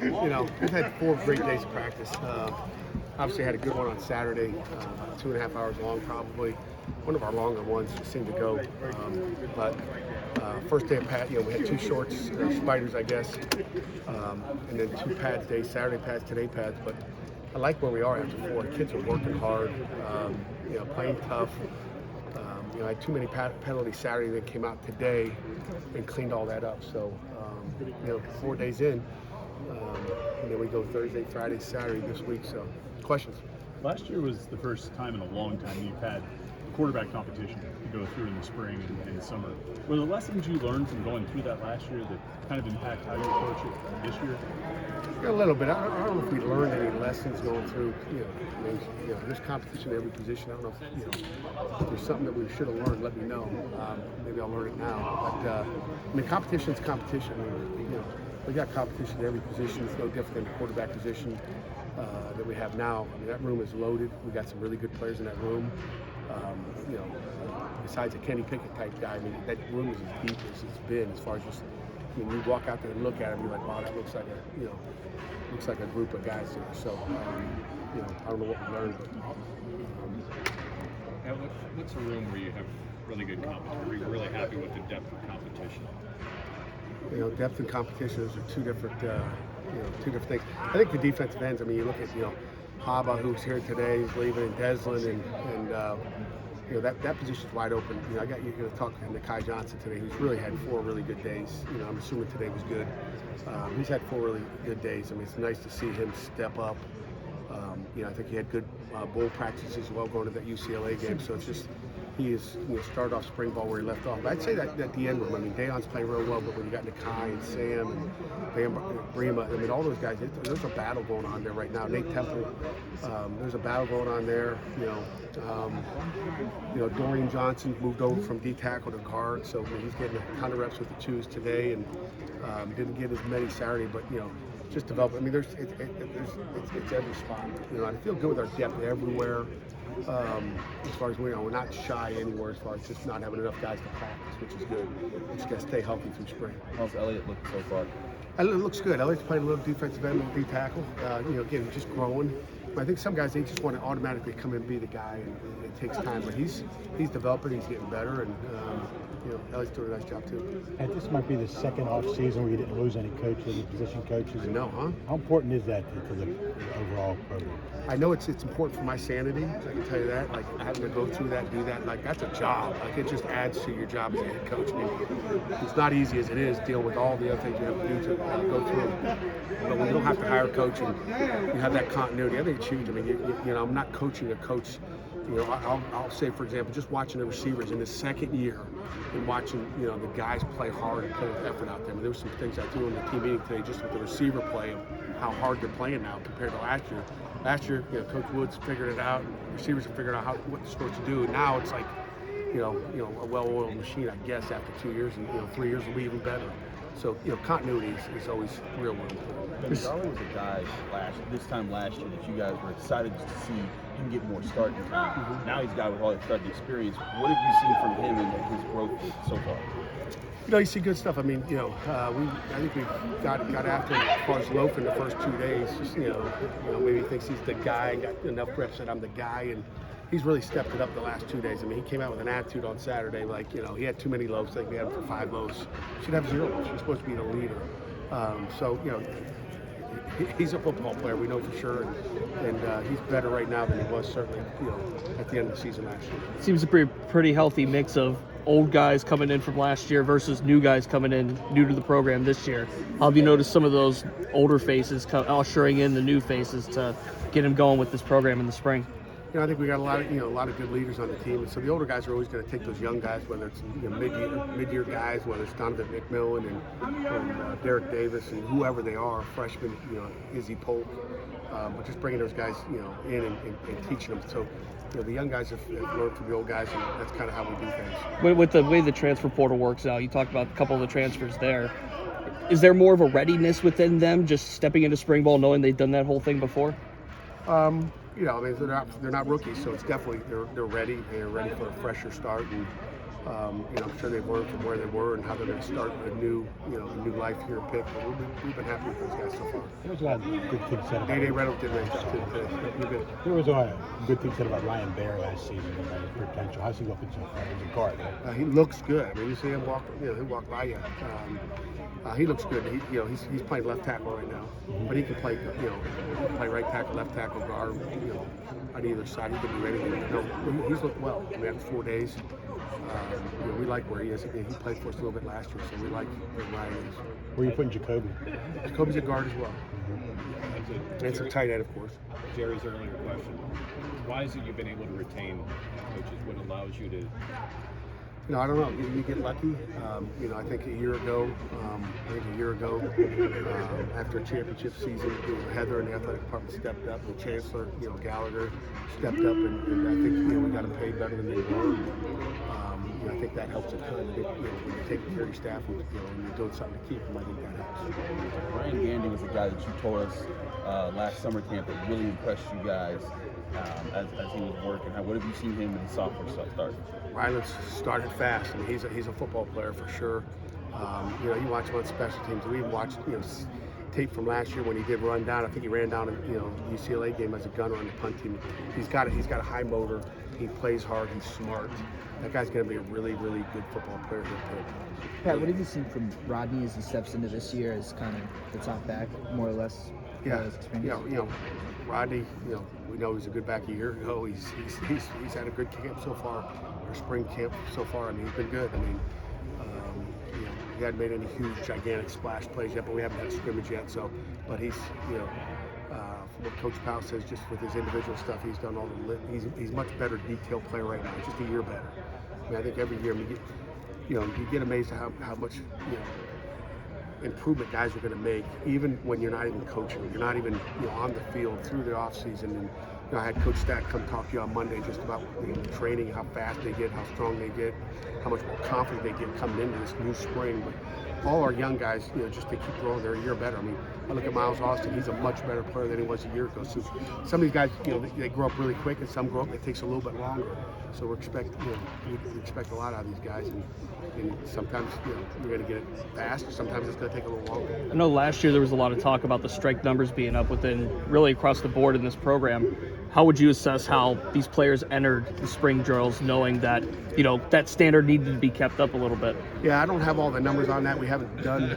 we've had 4 great days of practice. Obviously, had a good one on Saturday, about 2.5 hours long, probably. One of our longer ones seemed to go. But first day of pad, we had 2 shorts, spiders, I guess, and then 2 pads days, Saturday pads, today pads. But I like where we are after 4. The kids are working hard, playing tough. I had too many penalties Saturday that came out today and cleaned all that up. So, 4 days in, and then we go Thursday, Friday, Saturday this week. So, questions? Last year was the first time in a long time you've had quarterback competition to go through in the spring and summer. Were the lessons you learned from going through that last year that kind of impact how you approach it this year? A little bit. I don't know if we learned any lessons going through. There's competition in every position. I don't know if there's something that we should have learned. Let me know. Maybe I'll learn it now. But competition is competition. We got competition in every position. It's no different than the quarterback position that we have now. That room is loaded. We got some really good players in that room. Besides a Kenny Pickett type guy, that room is as deep as it's been as far as just. When you walk out there and look at him, you're like, wow, that looks like a group of guys there. So, I don't know what we learned. But, what's a room where you have really good competition? Where you're really happy with the depth of competition? Depth and competition are two different things. I think the defensive ends. You look at Haba, who's here today, he's leaving, and Deslin, and that position's wide open. You're going to talk to Kai Johnson today, who's really had 4 really good days. I'm assuming today was good. He's had 4 really good days. It's nice to see him step up. I think he had good bowl practices as well going to that UCLA game. So it's just he is started off spring ball where he left off. But I'd say that the end room. Daion's playing real well, but when you got Nakai and Sam and Bam Brema, all those guys, there's a battle going on there right now. Nate Temple, there's a battle going on there. Dorian Johnson moved over from D tackle to guard, so he's getting a ton of reps with the 2s today, and didn't get as many Saturday, but just develop. It's every spot. I feel good with our depth everywhere. As far as we're not shy anywhere as far as just not having enough guys to practice, which is good. We just got to stay healthy through spring. How's Elliott looking so far? It looks good. Elliott's playing a little defensive end, a little D tackle. Again, just growing. I think some guys, they just want to automatically come in and be the guy, and it takes time. But he's developing, he's getting better, and Elliott's doing a nice job too. And this might be the second off season where you didn't lose any coaches, any position coaches. I know, huh? How important is that to the overall program? I know it's important for my sanity. I can tell you that. Like having to go through that, do that, that's a job. It just adds to your job as a head coach. It's not easy as it is dealing with all the other things you have to do to go through. But when you don't have to hire a coach and you have that continuity, I think it's huge. I'm not coaching a coach. I'll say, for example, just watching the receivers in the second year and watching, the guys play hard and play with effort out there. There were some things I threw in the team meeting today just with the receiver play and how hard they're playing now compared to last year. Last year, Coach Woods figured it out. Receivers have figured out what they're supposed to do. And now it's like, a well-oiled machine, I guess, after 2 years, and 3 years will be even better. So, continuity is always real important. Darwin was a guy this time last year that you guys were excited to see him get more starting time. Mm-hmm. Now he's a guy with all that starting experience. What have you seen from him and his growth so far? You see good stuff. I think we got after him as far as loafing the first 2 days. Just maybe he thinks he's the guy, got enough reps that I'm the guy, and he's really stepped it up the last 2 days. He came out with an attitude on Saturday, he had too many loaves. We had him for 5 loaves. He should have 0 loaves. He's supposed to be the leader. He's a football player, we know for sure, and he's better right now than he was certainly, at the end of the season last year. Seems to be a pretty healthy mix of old guys coming in from last year versus new guys coming in new to the program this year. How have you noticed some of those older faces ushering in the new faces to get them going with this program in the spring? I think we got a lot of good leaders on the team. And so the older guys are always going to take those young guys, whether it's mid-year guys, whether it's Donovan McMillan and Derek Davis and whoever they are, freshmen, Izzy Polk, but just bringing those guys, in and teaching them. So, the young guys have learned from the old guys, and that's kind of how we do things. With the way the transfer portal works out, you talked about a couple of the transfers there. Is there more of a readiness within them, just stepping into spring ball, knowing they've done that whole thing before? They're not rookies, so it's definitely they're ready. They're ready for a fresher start, and I'm sure they've learned from where they were and how they're going to start a new life here at Pitt. But we've been happy with those guys so far. There was a lot of good things said about Day Reynolds did a nice job too. You're good. There was a lot of good things said about Ryan Bear last season about his potential. How's he looking so far as a guard? Right? He looks good. I mean, you see him walk. He'll walk by you. He looks good. He's playing left tackle right now, but he can play. He can play right tackle, left tackle, guard. On either side, he can do anything. He's looked well. I mean, after 4 days, we like where he is. He played for us a little bit last year, so we like where Ryan is. Where are you putting Jacoby? Jacoby's a guard as well. And it's a tight end, of course. Jerry's earlier question. Why is it you've been able to retain coaches? What allows you to? I don't know. You get lucky. I think a year ago, after a championship season, Heather and the athletic department stepped up. The chancellor, Gallagher, stepped up, and I think we got them paid better than they were. I think that helps a ton. When you take care of your staff and you're doing something to keep them, I think that helps. Ryan Gandy was a guy that you told us last summer camp that really impressed you guys as he was working. What have you seen him in his sophomore start? Ryan started fast, and he's a football player for sure. You watch him on special teams. We even watched tape from last year when he did run down. I think he ran down in UCLA game as a gunner on the punt team. He's got a high motor. He plays hard. He's smart. That guy's going to be a really, really good football player here. Pat, what have you seen from Rodney as he steps into this year as kind of the top back, more or less? Yeah, Rodney. We know he's a good back a year ago. He's had a good camp so far, or spring camp so far. I mean, he's been good. I mean, he hadn't made any huge, gigantic splash plays yet, but we haven't had a scrimmage yet. So, but he's, from what Coach Powell says, just with his individual stuff, he's done all the. He's much better detail player right now. Just a year better. I mean, I think every year, you get amazed at how much, improvement guys are going to make, even when you're not even coaching. You're not even on the field through the off season. And I had Coach Stack come talk to you on Monday just about training, how fast they get, how strong they get, how much more confident they get coming into this new spring. But all our young guys, just they keep growing. They're a year better. I mean, I look at Miles Austin. He's a much better player than he was a year ago. So some of these guys, they grow up really quick, and some grow up. It takes a little bit longer. So we expect a lot out of these guys, and sometimes we're going to get it fast. Sometimes it's going to take a little longer. I know last year there was a lot of talk about the strike numbers being up within really across the board in this program. How would you assess how these players entered the spring drills knowing that, that standard needed to be kept up a little bit? Yeah, I don't have all the numbers on that. We haven't done,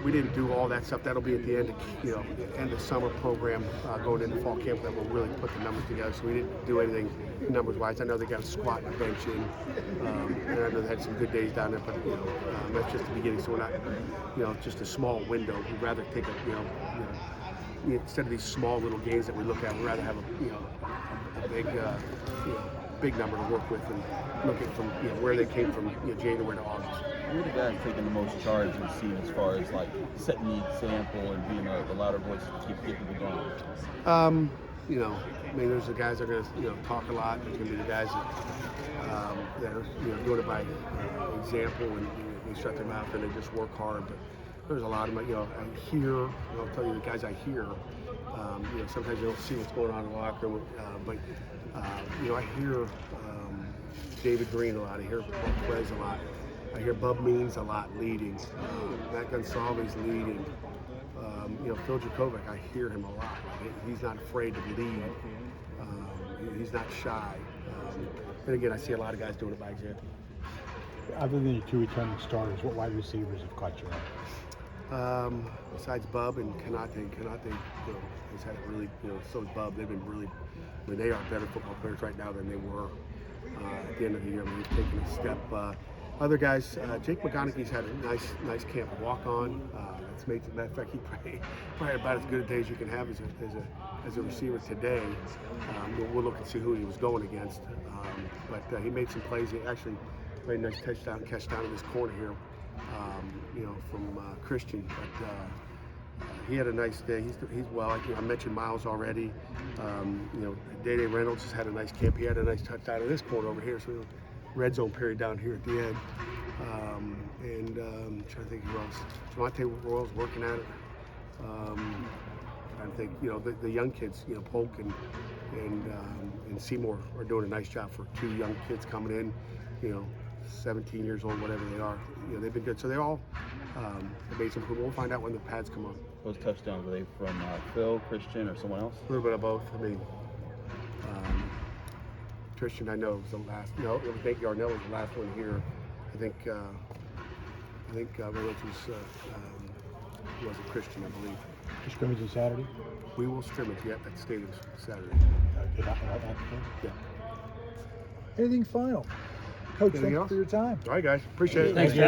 we didn't do all that stuff. That'll be at the end of, end of summer program going into fall camp that will really put the numbers together. So we didn't do anything numbers-wise. I know they got a squat and a bench in, and I know they had some good days down there, but that's just the beginning. So we're not, just a small window. We'd rather take instead of these small little games that we look at, we'd rather have a big, big number to work with and look at from where they came from January to August. Who are the guys taking the most charge in the scene as far as like setting the example and being the louder voice to keep people going? There's the guys that are going to talk a lot. There's going to be the guys that are doing it by example, and they shut their mouth and they just work hard. But there's a lot of them. I hear. I'll tell you the guys I hear. Sometimes you don't see what's going on in the locker room, but I hear David Green a lot. I hear Paul Perez a lot. I hear Bub Means a lot leading. Matt Gonsalves leading. Phil Jakovic, I hear him a lot. He's not afraid to lead. He's not shy. And again, I see a lot of guys doing it by example. Other than your two returning starters, what wide receivers have caught your eye? Besides Bub and Kanate has had a really, so has Bub. They've been really, they are better football players right now than they were at the end of the year. They've taken a step. Other guys, Jake McGonaghy's had a nice camp. Walk on. It's made, as a matter of fact, he probably about as good a day as you can have as a receiver today. We'll look and see who he was going against. But he made some plays. He actually made a nice touchdown catch down in this corner here. From Christian, but he had a nice day. He's well. I mentioned Miles already. Day Reynolds has had a nice camp. He had a nice touchdown in this corner over here. So red zone period down here at the end. I'm trying to think who else. Javante Royals working at it. I think the young kids, Polk and Seymour are doing a nice job for two young kids coming in. 17 years old, whatever they are. They've been good. So they all made some improvement. We'll find out when the pads come on. Those touchdowns, were they from Phil, Christian, or someone else? A little bit of both. I mean, Christian, I know was the last. No, it was Nate Yarnell was the last one here. I think Willis was a Christian, I believe. The scrimmage on Saturday. We will scrimmage at the stadium Saturday. Yeah. Anything final? Coach, Anything thank you else? for your time. All right, guys. Appreciate it. Thanks, Jeff.